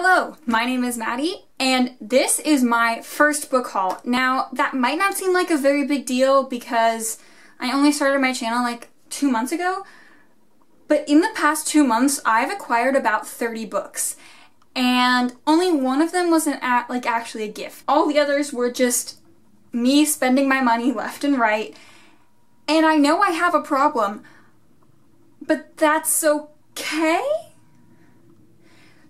Hello, my name is Maddie, and this is my first book haul. Now, that might not seem like a very big deal because I only started my channel like 2 months ago, but in the past 2 months, I've acquired about 30 books, and only one of them wasn't actually a gift. All the others were just me spending my money left and right, and I know I have a problem, but that's okay?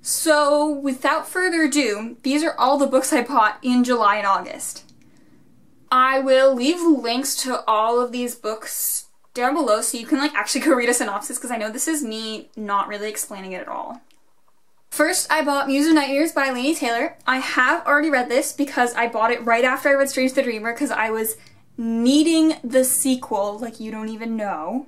So, without further ado, these are all the books I bought in July and August. I will leave links to all of these books down below so you can actually go read a synopsis, because I know this is me not really explaining it at all. First, I bought Muse of Nightmares by Laini Taylor. I have already read this because I bought it right after I read Strange the Dreamer because I was needing the sequel like you don't even know.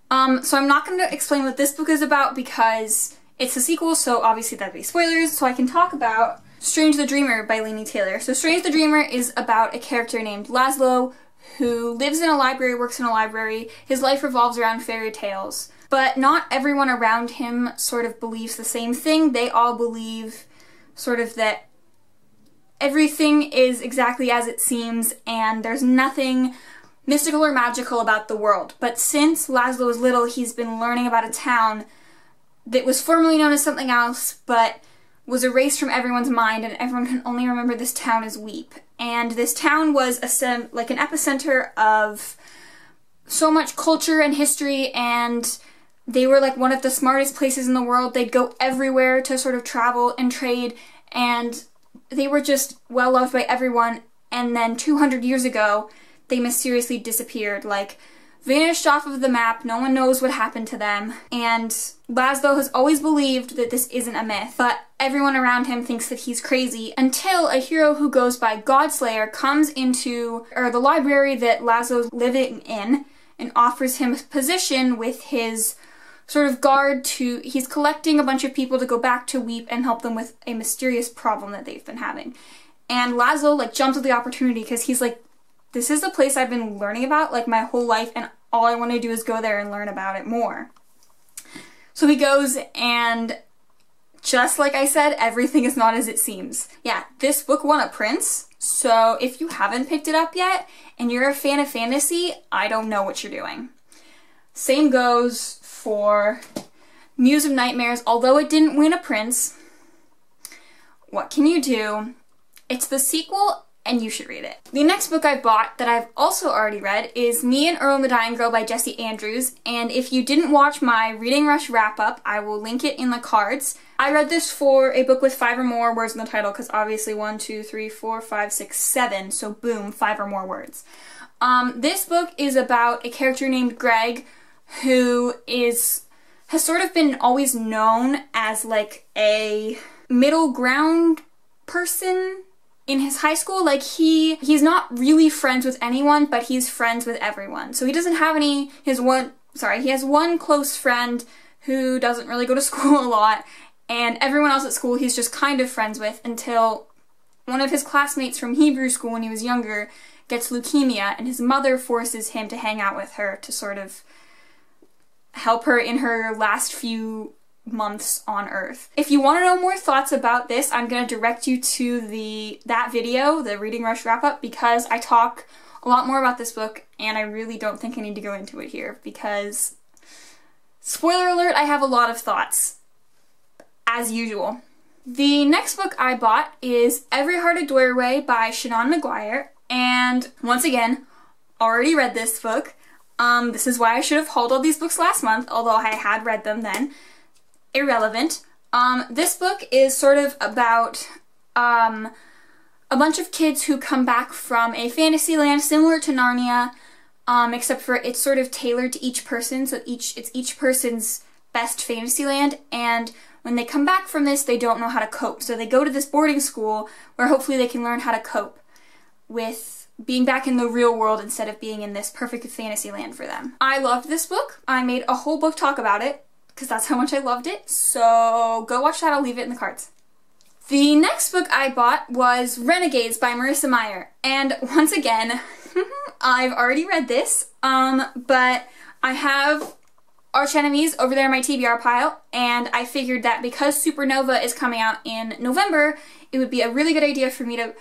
So I'm not going to explain what this book is about because it's a sequel, so obviously that'd be spoilers, so I can talk about Strange the Dreamer by Laini Taylor. So Strange the Dreamer is about a character named Laszlo who lives in a library, works in a library. His life revolves around fairy tales. But not everyone around him sort of believes the same thing. They all believe sort of that everything is exactly as it seems and there's nothing mystical or magical about the world. But since Laszlo is little, he's been learning about a town that was formerly known as something else, but was erased from everyone's mind, and everyone can only remember this town as Weep. And this town was like an epicenter of so much culture and history, and they were like one of the smartest places in the world. They'd go everywhere to sort of travel and trade, and they were just well loved by everyone. And then 200 years ago, they mysteriously disappeared, vanished off of the map. No one knows what happened to them. And Laszlo has always believed that this isn't a myth, but everyone around him thinks that he's crazy until a hero who goes by Godslayer comes into the library that Laszlo's living in and offers him a position with his sort of guard to, he's collecting a bunch of people to go back to Weep and help them with a mysterious problem that they've been having. And Laszlo jumps at the opportunity because he's like, this is the place I've been learning about my whole life, and all I want to do is go there and learn about it more. So he goes, and just like I said, everything is not as it seems. Yeah, this book won a Prince, so if you haven't picked it up yet and you're a fan of fantasy, I don't know what you're doing. Same goes for Muse of Nightmares. Although it didn't win a Prince, what can you do? It's the sequel, and you should read it. The next book I bought that I've also already read is Me and Earl and the Dying Girl by Jessie Andrews, and if you didn't watch my Reading Rush wrap-up, I will link it in the cards. I read this for a book with 5 or more words in the title, because obviously 1, 2, 3, 4, 5, 6, 7, so boom, 5 or more words. This book is about a character named Greg who has sort of been always known as a middle ground person in his high school. He's not really friends with anyone, but he's friends with everyone. So he doesn't have he has one close friend who doesn't really go to school a lot, and everyone else at school he's just kind of friends with until one of his classmates from Hebrew school when he was younger gets leukemia, and his mother forces him to hang out with her to sort of help her in her last few months on Earth. If you want to know more thoughts about this, I'm going to direct you to that video, the Reading Rush wrap-up, because I talk a lot more about this book, and I really don't think I need to go into it here, because, spoiler alert, I have a lot of thoughts, as usual. The next book I bought is Every Hearted Doorway by Shannon McGuire, and once again, already read this book. This is why I should have hauled all these books last month, although I had read them then. Irrelevant. This book is sort of about a bunch of kids who come back from a fantasy land similar to Narnia, except for it's sort of tailored to each person, so it's each person's best fantasy land, and when they come back from this, they don't know how to cope. So they go to this boarding school where hopefully they can learn how to cope with being back in the real world instead of being in this perfect fantasy land for them. I loved this book. I made a whole book talk about it, because that's how much I loved it, so go watch that, I'll leave it in the cards. The next book I bought was Renegades by Marissa Meyer, and once again, I've already read this, but I have Arch Enemies over there in my TBR pile, and I figured that because Supernova is coming out in November, it would be a really good idea for me to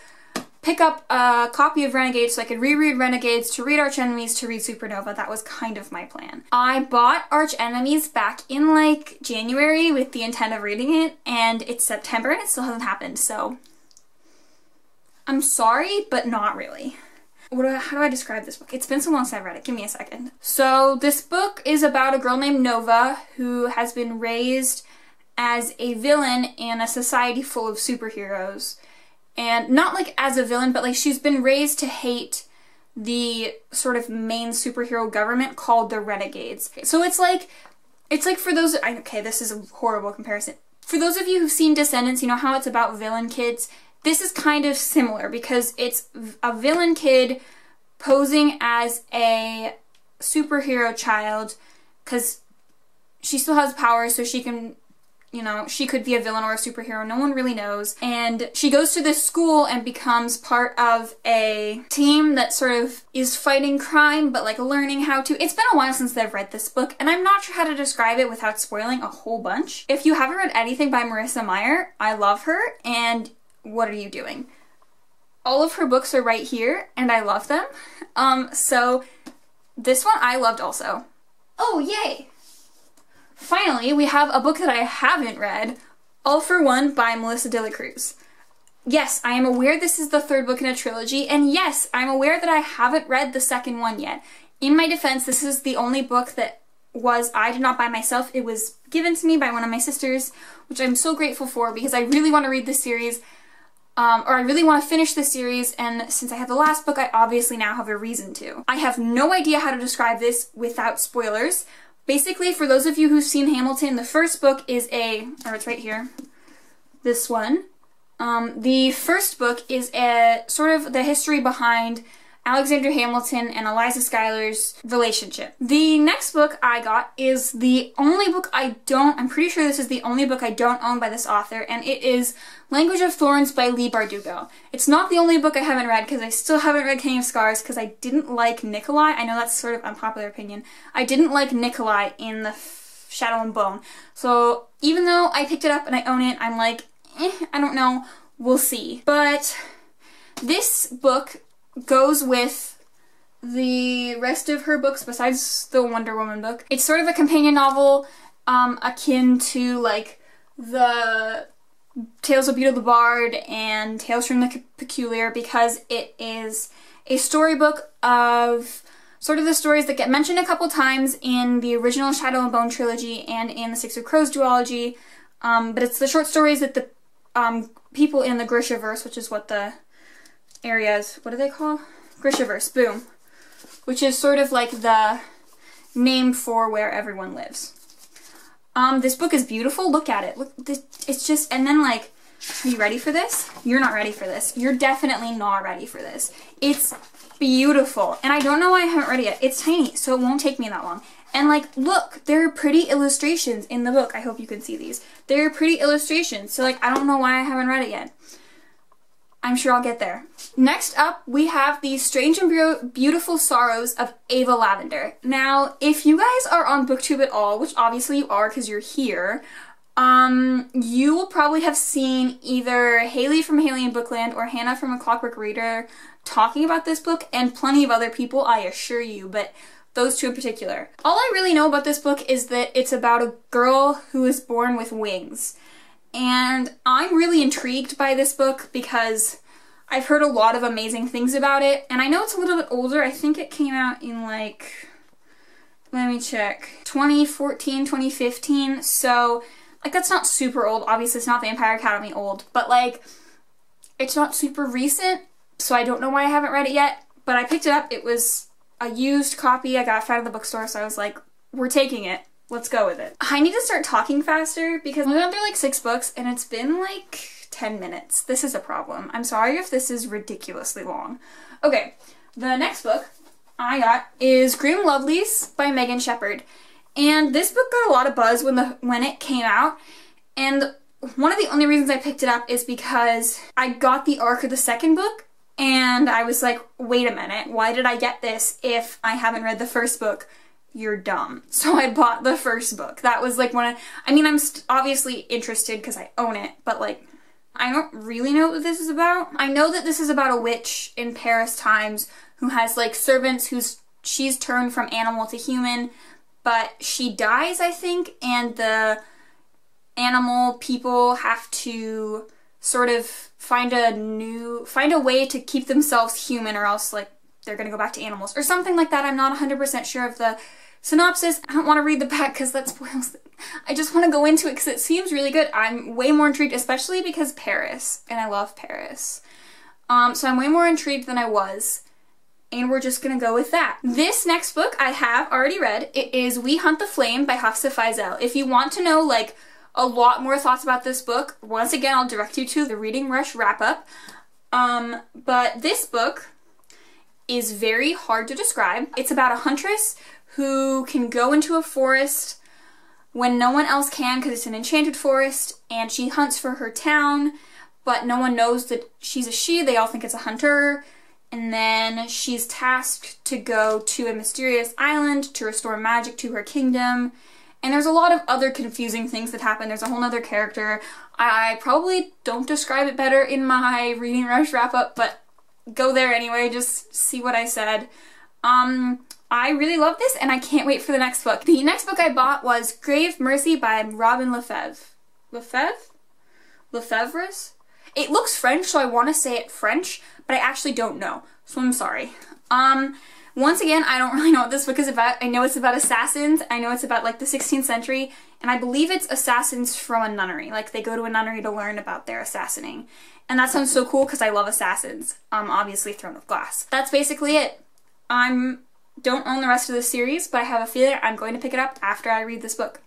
pick up a copy of Renegades so I could reread Renegades, to read Arch Enemies, to read Supernova. That was kind of my plan. I bought Arch Enemies back in like January with the intent of reading it, and it's September and it still hasn't happened, so I'm sorry, but not really. How do I describe this book? It's been so long since I've read it. Give me a second. So this book is about a girl named Nova who has been raised as a villain in a society full of superheroes. And not like as a villain, but like she's been raised to hate the sort of main superhero government called the Renegades. So it's like for those, okay, this is a horrible comparison. For those of you who've seen Descendants, you know how it's about villain kids? This is kind of similar because it's a villain kid posing as a superhero child because she still has powers, so she can, you know, she could be a villain or a superhero, no one really knows. And she goes to this school and becomes part of a team that sort of is fighting crime, but like learning how to. It's been a while since I've read this book, and I'm not sure how to describe it without spoiling a whole bunch. If you haven't read anything by Marissa Meyer, I love her, and what are you doing? All of her books are right here, and I love them. So this one I loved also. Oh, yay! Finally, we have a book that I haven't read, All for One by Melissa De La Cruz. Yes, I am aware this is the third book in a trilogy, and yes, I'm aware that I haven't read the second one yet. In my defense, this is the only book that I did not buy myself. It was given to me by one of my sisters, which I'm so grateful for because I really want to read this series. Or I really want to finish this series, and since I have the last book, I obviously now have a reason to. I have no idea how to describe this without spoilers. Basically, for those of you who've seen Hamilton, the first book is it's right here, this one. The first book is a sort of the history behind Alexander Hamilton and Eliza Schuyler's relationship. The next book I got is the only book I'm pretty sure this is the only book I don't own by this author, and it is Language of Thorns by Leigh Bardugo. It's not the only book I haven't read because I still haven't read King of Scars because I didn't like Nikolai. I know that's sort of unpopular opinion. I didn't like Nikolai in the Shadow and Bone. So even though I picked it up and I own it, I'm like, I don't know, we'll see. But this book goes with the rest of her books besides the Wonder Woman book. It's sort of a companion novel akin to like the Tales of Beetle the Bard and Tales from the Peculiar because it is a storybook of sort of the stories that get mentioned a couple times in the original Shadow and Bone trilogy and in the Six of Crows duology, but it's the short stories that the people in the Grishaverse, which is what the areas, what do they call? Grishaverse, boom. Which is sort of like the name for where everyone lives. This book is beautiful. Look at it. Look, it's just, and then like, are you ready for this? You're not ready for this. You're definitely not ready for this. It's beautiful. And I don't know why I haven't read it yet. It's tiny, so it won't take me that long. And like, look, there are pretty illustrations in the book. I hope you can see these. There are pretty illustrations. So like, I don't know why I haven't read it yet. I'm sure I'll get there. Next up, we have The Strange and Beautiful Sorrows of Ava Lavender. Now, if you guys are on BookTube at all, which obviously you are because you're here, you will probably have seen either Haley from Haley in Bookland or Hannah from A Clockwork Reader talking about this book, and plenty of other people, I assure you, but those two in particular. All I really know about this book is that it's about a girl who is born with wings. And I'm really intrigued by this book because I've heard a lot of amazing things about it, and I know it's a little bit older. I think it came out in like, let me check, 2014, 2015, so like that's not super old. Obviously it's not Vampire Academy old, but like it's not super recent, so I don't know why I haven't read it yet, but I picked it up. It was a used copy I got out of the bookstore, so I was like, we're taking it. Let's go with it. I need to start talking faster because I've gone through like 6 books and it's been like 10 minutes. This is a problem. I'm sorry if this is ridiculously long. Okay, the next book I got is Grim Lovelies by Megan Shepherd. And this book got a lot of buzz when it came out, and one of the only reasons I picked it up is because I got the arc of the second book and I was like, wait a minute, why did I get this if I haven't read the first book? you're dumb. So I bought the first book. That was like I mean, I'm obviously interested because I own it, but like, I don't really know what this is about. I know that this is about a witch in Paris times who has like servants she's turned from animal to human, but she dies, I think, and the animal people have to sort of find a way to keep themselves human, or else like they're gonna go back to animals or something like that. I'm not 100% sure of the synopsis. I don't want to read the back because that spoils it. I just want to go into it because it seems really good. I'm way more intrigued, especially because Paris, and I love Paris. So I'm way more intrigued than I was, and we're just gonna go with that. This next book I have already read. It is We Hunt the Flame by Hafsa Faizal. If you want to know like a lot more thoughts about this book, once again I'll direct you to the Reading Rush wrap-up. But this book is very hard to describe. It's about a huntress who can go into a forest when no one else can because it's an enchanted forest, and she hunts for her town, but no one knows that she's a she. They all think it's a hunter. And then she's tasked to go to a mysterious island to restore magic to her kingdom. And there's a lot of other confusing things that happen. There's a whole nother character. I probably don't describe it better in my Reading Rush wrap-up, but go there anyway, just see what I said. I really love this, and I can't wait for the next book. The next book I bought was Grave Mercy by Robin Lefebvre. Lefebvre's? It looks French, so I want to say it French, but I actually don't know, so I'm sorry. Once again, I don't really know what this book is about. I know it's about assassins. I know it's about like the 16th century, and I believe it's assassins from a nunnery. Like they go to a nunnery to learn about their assassinating. And that sounds so cool because I love assassins. Obviously Throne of Glass. That's basically it. Don't own the rest of the series, but I have a feeling I'm going to pick it up after I read this book.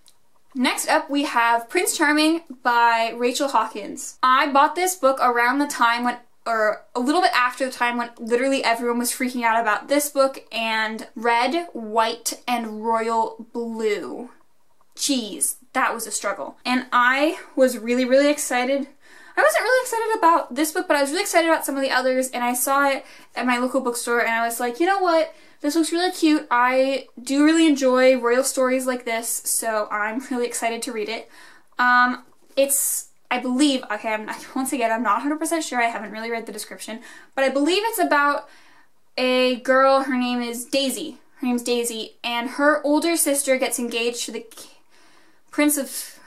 Next up, we have Prince Charming by Rachel Hawkins. I bought this book around the time when, or a little bit after the time when literally everyone was freaking out about this book and Red, White, and Royal Blue. Jeez, that was a struggle. And I was really, really excited. I wasn't really excited about this book, but I was really excited about some of the others, and I saw it at my local bookstore, and I was like, you know what? This looks really cute. I do really enjoy royal stories like this, so I'm really excited to read it. I believe, okay, once again, I'm not 100% sure. I haven't really read the description, but I believe it's about a girl. Her name is Daisy. Her name's Daisy, and her older sister gets engaged to the Prince of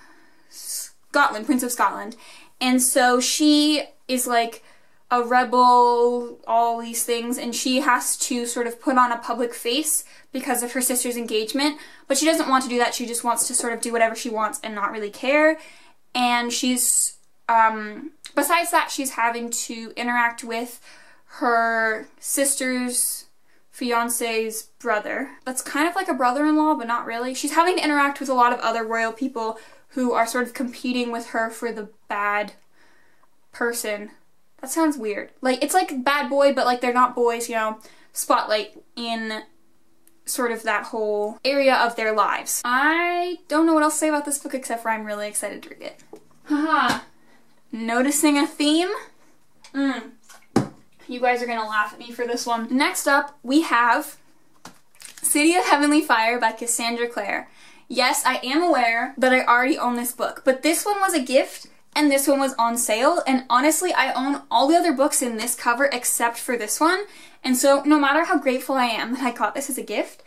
Scotland, and so she is like a rebel, all these things, and she has to sort of put on a public face because of her sister's engagement, but she doesn't want to do that. She just wants to sort of do whatever she wants and not really care. And she's, besides that, she's having to interact with her sister's fiance's brother. That's kind of like a brother-in-law, but not really. She's having to interact with a lot of other royal people who are sort of competing with her for the bad person. That sounds weird. Like, it's like bad boy, but like they're not boys, you know, spotlight in sort of that whole area of their lives. I don't know what else to say about this book except for I'm really excited to read it. Haha. Noticing a theme? You guys are gonna laugh at me for this one. Next up, we have City of Heavenly Fire by Cassandra Clare. Yes, I am aware that I already own this book, but this one was a gift and this one was on sale, and honestly, I own all the other books in this cover except for this one, and so no matter how grateful I am that I got this as a gift,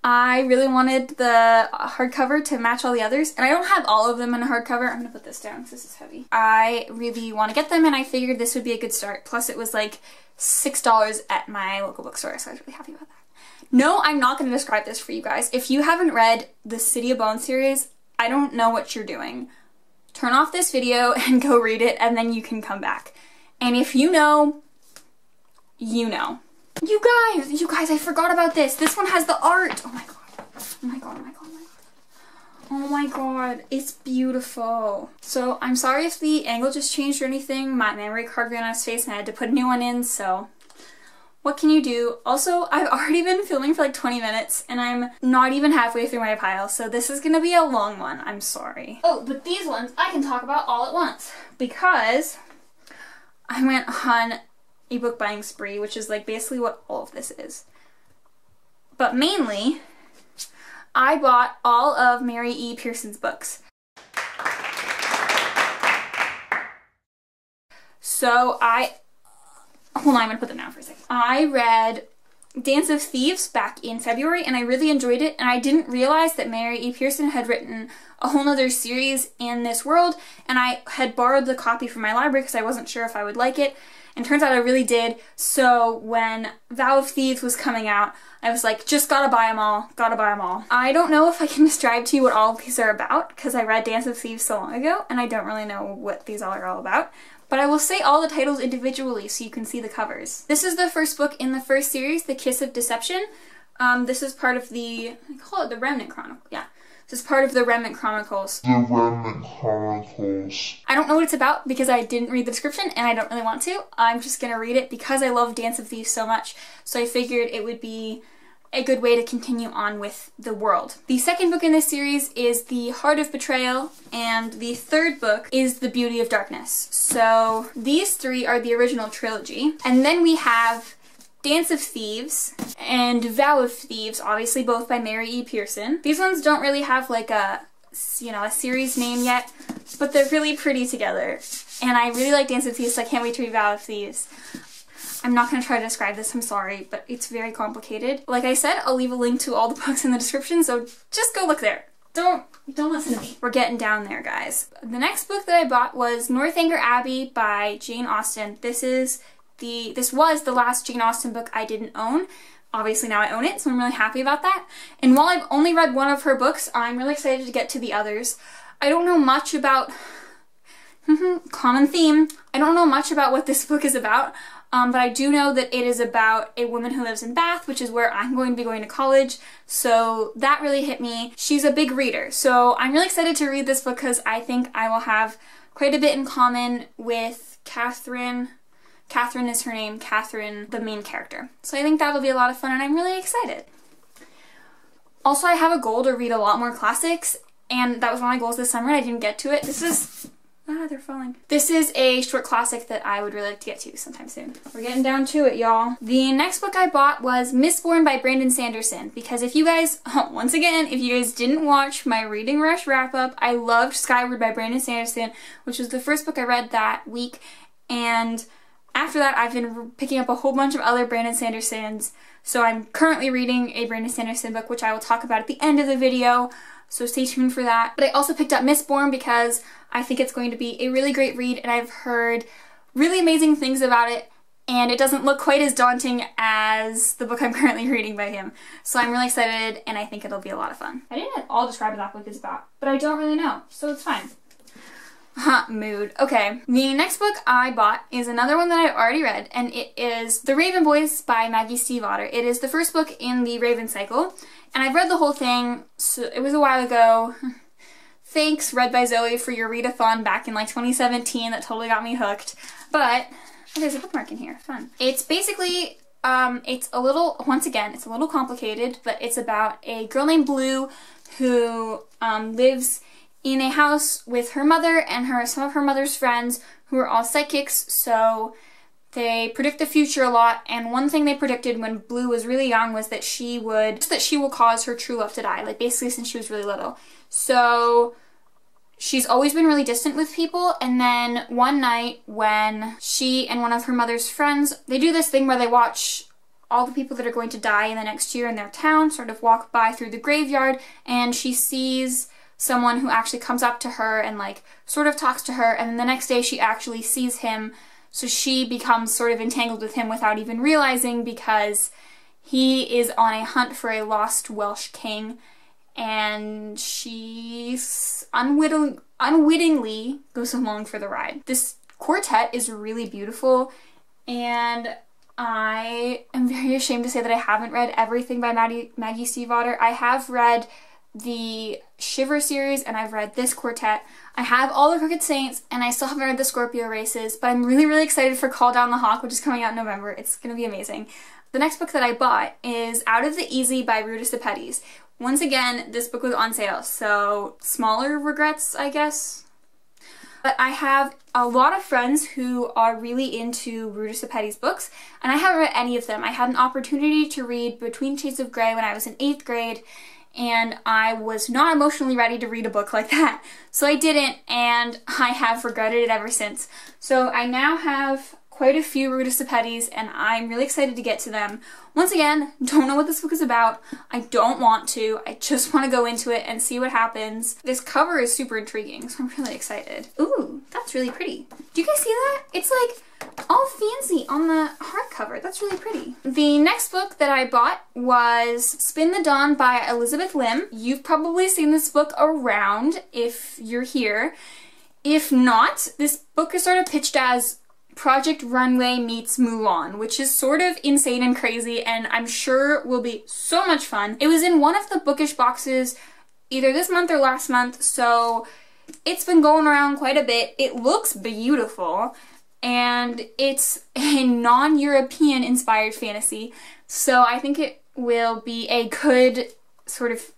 I really wanted the hardcover to match all the others, and I don't have all of them in a hardcover. I'm gonna put this down because this is heavy. I really want to get them, and I figured this would be a good start. Plus, it was like $6 at my local bookstore, so I was really happy about that. No, I'm not going to describe this for you guys. If you haven't read the City of Bones series, I don't know what you're doing. Turn off this video and go read it, and then you can come back. And if you know, you know. You guys, I forgot about this. This one has the art. Oh my god. Oh my god, oh my god, oh my god. Oh my god, it's beautiful. So, I'm sorry if the angle just changed or anything. My memory card ran out of space and I had to put a new one in, so what can you do? Also, I've already been filming for like 20 minutes and I'm not even halfway through my pile, so this is gonna be a long one. I'm sorry. Oh, but these ones I can talk about all at once because I went on a book buying spree, which is like basically what all of this is. But mainly, I bought all of Mary E. Pearson's books. So hold on, I'm gonna put them down for a second. I read Dance of Thieves back in February and I really enjoyed it, and I didn't realize that Mary E. Pearson had written a whole nother series in this world, and I had borrowed the copy from my library because I wasn't sure if I would like it, and turns out I really did. So when Vow of Thieves was coming out, I was like, just gotta buy them all, gotta buy them all. I don't know if I can describe to you what all of these are about because I read Dance of Thieves so long ago and I don't really know what these all are all about. But I will say all the titles individually so you can see the covers. This is the first book in the first series, The Kiss of Deception. This is part of the, I call it the Remnant Chronicle, yeah. This is part of the Remnant Chronicles. The Remnant Chronicles. I don't know what it's about because I didn't read the description and I don't really want to. I'm just gonna read it because I love Dance of Thieves so much. So I figured it would be a good way to continue on with the world. The second book in this series is The Heart of Betrayal, and the third book is The Beauty of Darkness. So these three are the original trilogy. And then we have Dance of Thieves and Vow of Thieves, obviously both by Mary E. Pearson. These ones don't really have like a series name yet, but they're really pretty together. And I really like Dance of Thieves, so I can't wait to read Vow of Thieves. I'm not going to try to describe this, I'm sorry, but it's very complicated. Like I said, I'll leave a link to all the books in the description, so just go look there. Don't listen to me. We're getting down there, guys. The next book that I bought was Northanger Abbey by Jane Austen. This was the last Jane Austen book I didn't own. Obviously now I own it, so I'm really happy about that. And while I've only read one of her books, I'm really excited to get to the others. I don't know much about common theme. I don't know much about what this book is about. But I do know that it is about a woman who lives in Bath, which is where I'm going to be going to college, so that really hit me. She's a big reader, so I'm really excited to read this book because I think I will have quite a bit in common with Catherine. Catherine is her name, Catherine, the main character. So I think that'll be a lot of fun and I'm really excited. Also, I have a goal to read a lot more classics, and that was one of my goals this summer and I didn't get to it. They're falling. This is a short classic that I would really like to get to sometime soon. We're getting down to it, y'all. The next book I bought was Mistborn by Brandon Sanderson, because if you guys, once again, if you guys didn't watch my Reading Rush wrap-up, I loved Skyward by Brandon Sanderson, which was the first book I read that week, and after that I've been picking up a whole bunch of other Brandon Sandersons, so I'm currently reading a Brandon Sanderson book, which I will talk about at the end of the video, so stay tuned for that. But I also picked up Mistborn because I think it's going to be a really great read and I've heard really amazing things about it, and it doesn't look quite as daunting as the book I'm currently reading by him. So I'm really excited and I think it'll be a lot of fun. I didn't at all describe what that book is about, but I don't really know, so it's fine. Mood. Okay, the next book I bought is another one that I already read, and it is The Raven Boys by Maggie Stiefvater. It is the first book in the Raven cycle, and I've read the whole thing, so it was a while ago. Thanks, Read by Zoe, for your readathon back in like 2017. That totally got me hooked. But, oh, there's a bookmark in here. Fun. It's basically, it's a little, once again, it's a little complicated, but it's about a girl named Blue who lives in a house with her mother and some of her mother's friends who are all psychics, so they predict the future a lot, and one thing they predicted when Blue was really young was that she will cause her true love to die, like basically since she was really little. So she's always been really distant with people, and then one night when she and one of her mother's friends, they do this thing where they watch all the people that are going to die in the next year in their town sort of walk by through the graveyard, and she sees someone who actually comes up to her and like sort of talks to her, and then the next day she actually sees him, so she becomes sort of entangled with him without even realizing, because he is on a hunt for a lost Welsh king, and she unwittingly goes along for the ride. This quartet is really beautiful, and I am very ashamed to say that I haven't read everything by Maggie Stiefvater. I have read the Shiver series, and I've read this quartet. I have all the Crooked Saints, and I still haven't read the Scorpio Races, but I'm really, really excited for Call Down the Hawk, which is coming out in November. It's gonna be amazing. The next book that I bought is Out of the Easy by Ruta Sepetys. Once again, this book was on sale, so smaller regrets, I guess. But I have a lot of friends who are really into Ruta Sepetys books, and I haven't read any of them. I had an opportunity to read Between Shades of Grey when I was in 8th grade, and I was not emotionally ready to read a book like that. So I didn't, and I have regretted it ever since. So I now have quite a few WOODSoftheBOOKhaul, and I'm really excited to get to them. Once again, don't know what this book is about. I don't want to. I just want to go into it and see what happens. This cover is super intriguing, so I'm really excited. Ooh, that's really pretty. Do you guys see that? It's like all fancy on the hardcover. That's really pretty. The next book that I bought was Spin the Dawn by Elizabeth Lim. You've probably seen this book around if you're here. If not, this book is sort of pitched as Project Runway meets Mulan, which is sort of insane and crazy, and I'm sure will be so much fun. It was in one of the bookish boxes either this month or last month, so it's been going around quite a bit. It looks beautiful, and it's a non-European inspired fantasy, so I think it will be a good sort of,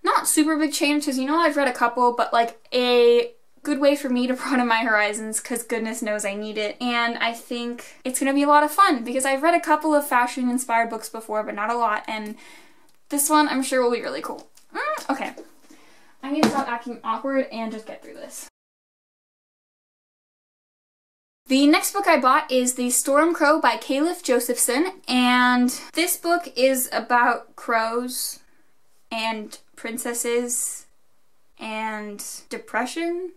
not super big change, because you know I've read a couple, but like a good way for me to broaden my horizons, because goodness knows I need it. And I think it's going to be a lot of fun, because I've read a couple of fashion-inspired books before, but not a lot, and this one I'm sure will be really cool. Okay. I need to stop acting awkward and just get through this. The next book I bought is The Storm Crow by Caliph Josephson, and this book is about crows and princesses and depression.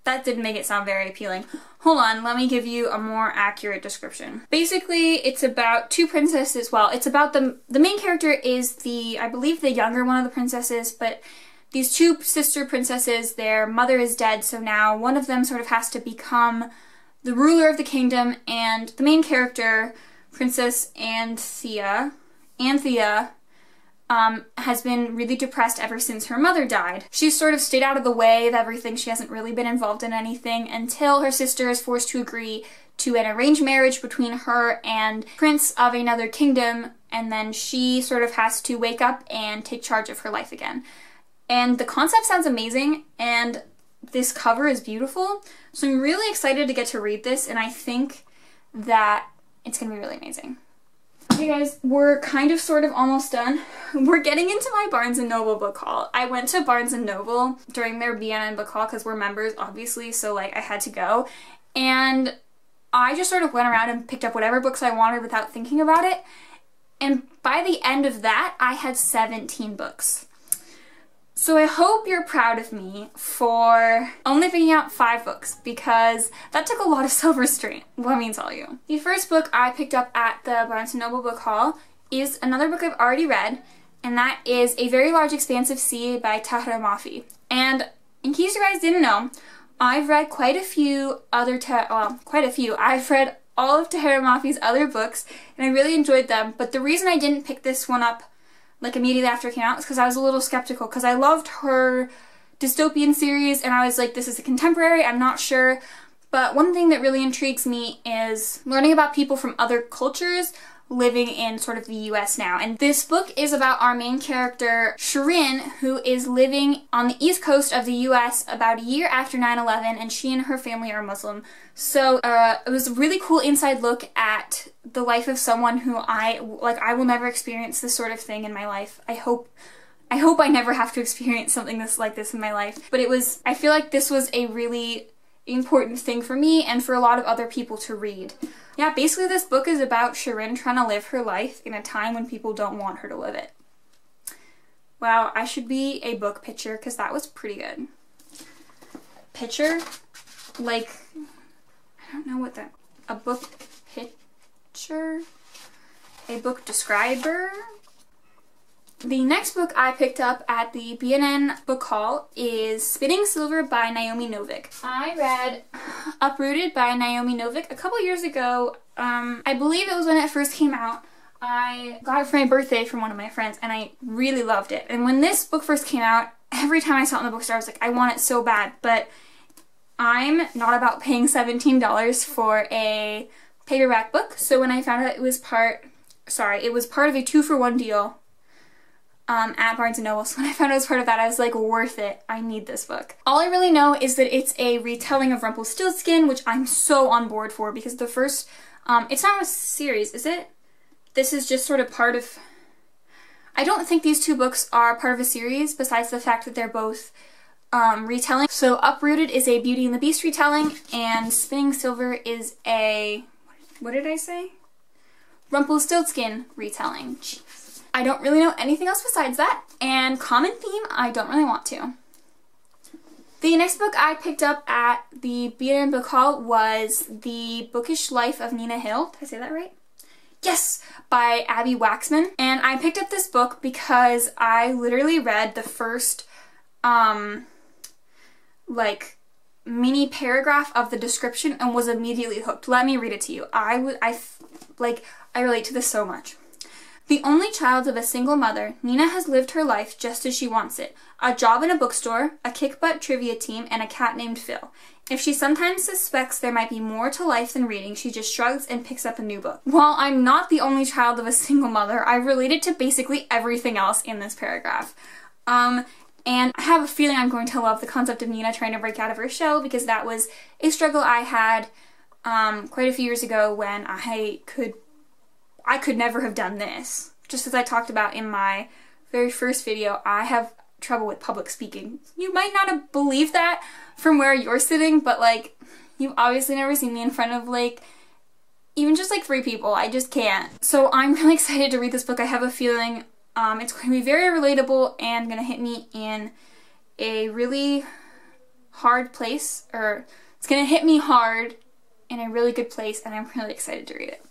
That didn't make it sound very appealing. Hold on, let me give you a more accurate description. Basically, it's about two princesses. Well, it's about the main character is I believe the younger one of the princesses, but these two sister princesses, their mother is dead, so now one of them sort of has to become the ruler of the kingdom, and the main character, Princess Anthea, has been really depressed ever since her mother died. She's sort of stayed out of the way of everything. She hasn't really been involved in anything until her sister is forced to agree to an arranged marriage between her and Prince of another kingdom, and then she sort of has to wake up and take charge of her life again. And the concept sounds amazing, and this cover is beautiful, so I'm really excited to get to read this, and I think that it's gonna be really amazing. Okay guys, we're kind of sort of almost done. We're getting into my Barnes & Noble book haul. I went to Barnes & Noble during their BNN book haul because we're members obviously, so like I had to go, and I just sort of went around and picked up whatever books I wanted without thinking about it, and by the end of that I had 17 books. So I hope you're proud of me for only picking out 5 books, because that took a lot of self-restraint, let me tell you. The first book I picked up at the Barnes & Noble book haul is another book I've already read, and that is A Very Large Expanse of Sea by Tahira Mafi. And in case you guys didn't know, I've read quite a few other, I've read all of Tahira Mafi's other books, and I really enjoyed them, but the reason I didn't pick this one up like immediately after it came out is because I was a little skeptical, because I loved her dystopian series and I was like, this is a contemporary, I'm not sure. But one thing that really intrigues me is learning about people from other cultures living in sort of the US now. And this book is about our main character, Shirin, who is living on the east coast of the US about a year after 9/11, and she and her family are Muslim. So it was a really cool inside look at the life of someone who I will never experience this sort of thing in my life. I hope I never have to experience something like this in my life. But I feel like this was a really important thing for me and for a lot of other people to read. Yeah, basically this book is about Shirin trying to live her life in a time when people don't want her to live it. Wow, I should be a book pitcher because that was pretty good. Pitcher? Like, I don't know what that... A book pitcher? A book describer? The next book I picked up at the BNN book haul is Spinning Silver by Naomi Novik. I read Uprooted by Naomi Novik a couple years ago. I believe it was when it first came out. I got it for my birthday from one of my friends and I really loved it. And when this book first came out, every time I saw it in the bookstore I was like, I want it so bad. But I'm not about paying $17 for a paperback book. So when I found out it was part of a 2-for-1 deal at Barnes & Noble. So when I found out it was part of that, I was like, worth it. I need this book. All I really know is that it's a retelling of Rumpelstiltskin, which I'm so on board for, because the first, it's not a series, is it? This is just sort of part of, I don't think these two books are part of a series, besides the fact that they're both retelling. So Uprooted is a Beauty and the Beast retelling, and Spinning Silver is a, what did I say? Rumpelstiltskin retelling. Jeez. I don't really know anything else besides that, and common theme, I don't really want to. The next book I picked up at the B&N Book Haul was The Bookish Life of Nina Hill. Did I say that right? Yes! By Abby Waxman. And I picked up this book because I literally read the first, like, mini paragraph of the description and was immediately hooked. Let me read it to you. I relate to this so much. The only child of a single mother, Nina has lived her life just as she wants it. A job in a bookstore, a kick-butt trivia team, and a cat named Phil. If she sometimes suspects there might be more to life than reading, she just shrugs and picks up a new book. While I'm not the only child of a single mother, I related to basically everything else in this paragraph. And I have a feeling I'm going to love the concept of Nina trying to break out of her shell, because that was a struggle I had quite a few years ago when I could never have done this. Just as I talked about in my very first video, I have trouble with public speaking. You might not have believed that from where you're sitting, but like, you've obviously never seen me in front of like, even just like 3 people. I just can't. So I'm really excited to read this book. I have a feeling it's going to be very relatable and going to hit me in a really hard place, or it's going to hit me hard in a really good place, and I'm really excited to read it.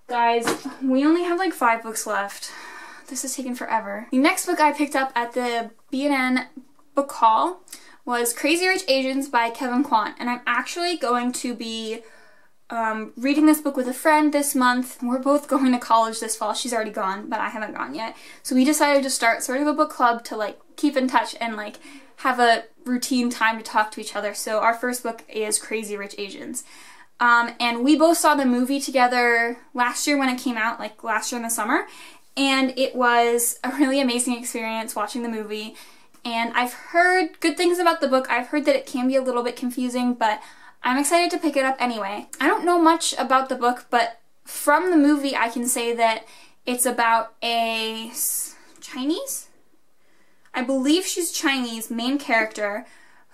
Guys, we only have like 5 books left. This is taking forever. The next book I picked up at the B&N Book Haul was Crazy Rich Asians by Kevin Kwan, and I'm actually going to be reading this book with a friend this month. We're both going to college this fall. She's already gone, but I haven't gone yet. So we decided to start sort of a book club to like keep in touch and like have a routine time to talk to each other. So our first book is Crazy Rich Asians. And we both saw the movie together last year when it came out, like last year in the summer. And it was a really amazing experience watching the movie. And I've heard good things about the book. I've heard that it can be a little bit confusing, but I'm excited to pick it up anyway. I don't know much about the book, but from the movie I can say that it's about a Chinese? I believe she's Chinese main character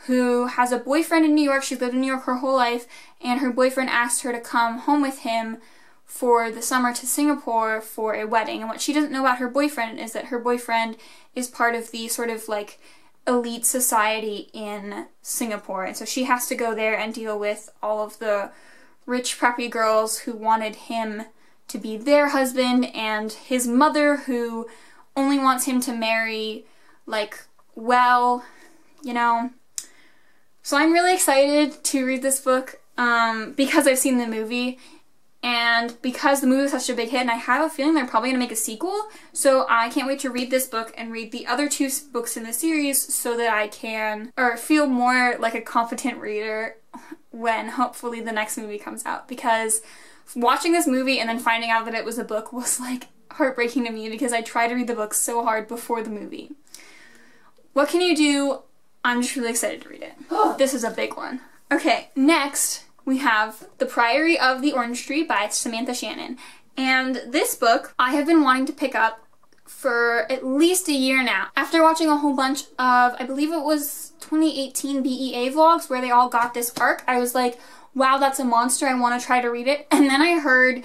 who has a boyfriend in New York. She's lived in New York her whole life, and her boyfriend asked her to come home with him for the summer to Singapore for a wedding. And what she doesn't know about her boyfriend is that her boyfriend is part of the sort of like elite society in Singapore, and so she has to go there and deal with all of the rich preppy girls who wanted him to be their husband, and his mother who only wants him to marry like well, you know. So I'm really excited to read this book because I've seen the movie, and because the movie was such a big hit, and I have a feeling they're probably going to make a sequel, so I can't wait to read this book and read the other 2 books in the series so that I can, or feel more like a competent reader when hopefully the next movie comes out, because watching this movie and then finding out that it was a book was like heartbreaking to me, because I tried to read the book so hard before the movie. What can you do? I'm just really excited to read it. This is a big one. Okay, next we have The Priory of the Orange Tree by Samantha Shannon. And this book I have been wanting to pick up for at least a year now. After watching a whole bunch of, I believe it was 2018 BEA vlogs where they all got this arc, I was like, wow, that's a monster, I want to try to read it. And then I heard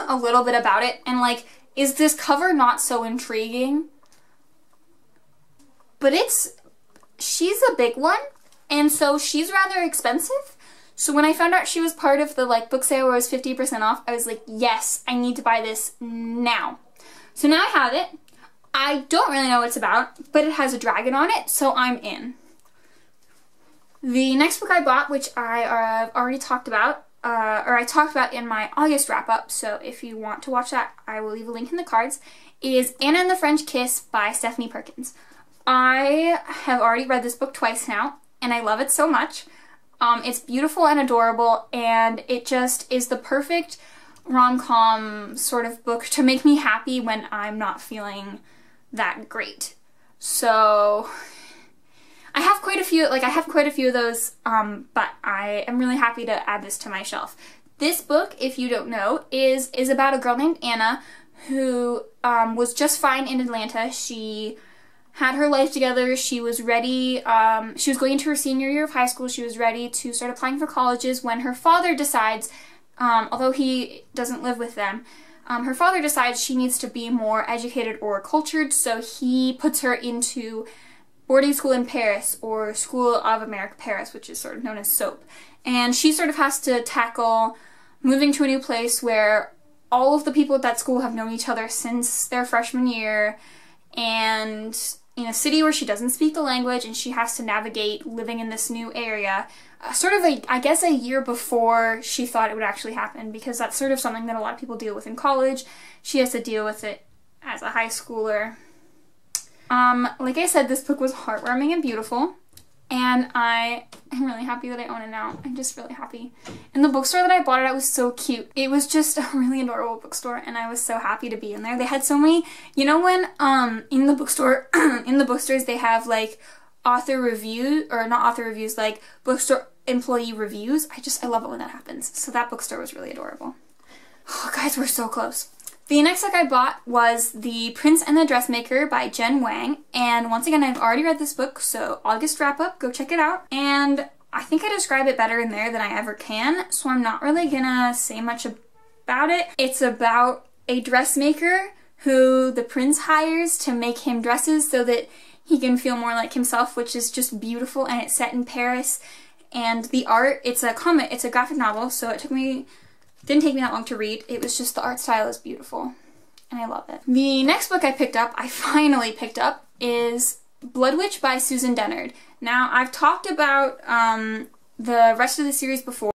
a little bit about it, and like, is this cover not so intriguing? But she's a big one, and so she's rather expensive. So when I found out she was part of the like book sale where it was 50% off, I was like, yes, I need to buy this now. So now I have it. I don't really know what it's about, but it has a dragon on it, so I'm in. The next book I bought, which I already talked about, or I talked about in my August wrap-up, so if you want to watch that, I will leave a link in the cards, is Anna and the French Kiss by Stephanie Perkins. I have already read this book twice now, and I love it so much. It's beautiful and adorable, and it just is the perfect rom-com sort of book to make me happy when I'm not feeling that great. So I have quite a few of those, but I am really happy to add this to my shelf. This book, if you don't know, is about a girl named Anna who was just fine in Atlanta. She had her life together. She was ready. She was going into her senior year of high school. She was ready to start applying for colleges when her father decides, although he doesn't live with them, her father decides she needs to be more educated or cultured, so he puts her into boarding school in Paris, or School of America Paris, which is sort of known as SOAP. And she sort of has to tackle moving to a new place where all of the people at that school have known each other since their freshman year, and in a city where she doesn't speak the language, and she has to navigate living in this new area, sort of I guess a year before she thought it would actually happen, because that's sort of something that a lot of people deal with in college. She has to deal with it as a high schooler. Like I said, this book was heartwarming and beautiful, and I am really happy that I own it now. I'm just really happy. And the bookstore that I bought it at was so cute. It was just a really adorable bookstore, and I was so happy to be in there. They had so many, you know when in the bookstore, in the bookstores they have like author reviews, or not author reviews, like bookstore employee reviews. I love it when that happens. So that bookstore was really adorable. Oh guys, we're so close. The next book I bought was The Prince and the Dressmaker by Jen Wang, and once again I've already read this book, so August wrap up, go check it out. And I think I describe it better in there than I ever can, so I'm not really gonna say much about it. It's about a dressmaker who the prince hires to make him dresses so that he can feel more like himself, which is just beautiful, and it's set in Paris. And the art, it's a graphic novel, so didn't take me that long to read. It was just, the art style is beautiful, and I love it. The next book I finally picked up, is Blood Witch by Susan Dennard. Now, I've talked about the rest of the series before.